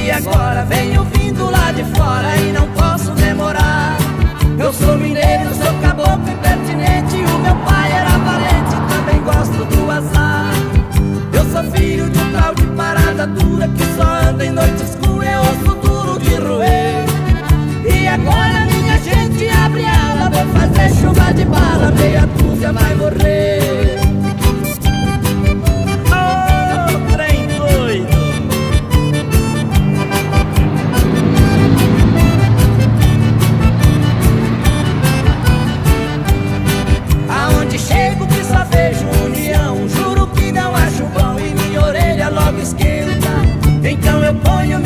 E agora venho vindo lá de fora e não posso demorar. Eu sou mineiro, sou caboclo impertinente. O meu pai era parente, também gosto do azar. Eu sou filho de um tal de parada dura que só anda em noite escura.